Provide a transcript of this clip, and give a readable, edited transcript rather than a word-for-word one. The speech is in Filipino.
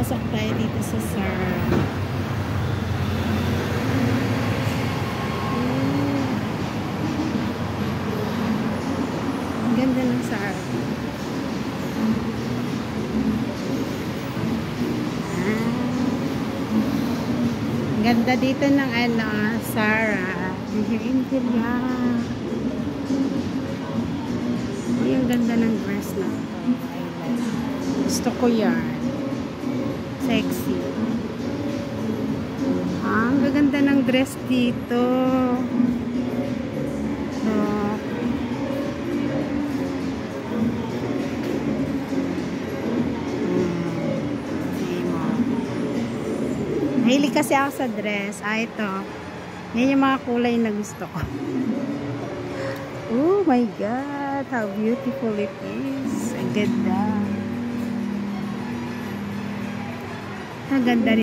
Pasok tayo dito sa Zara. Ang ganda ng Zara. Ang ganda dito ng Zara. Interior. Yung ganda ng dress na ito. Gusto ko yan. Sexy. Ang gaganda ng dress dito. Mahilig kasi ako sa dress. Ito. Yan yung mga kulay na gusto ko. Oh my God. How beautiful it is. Ang ganda. Ang ganda rin.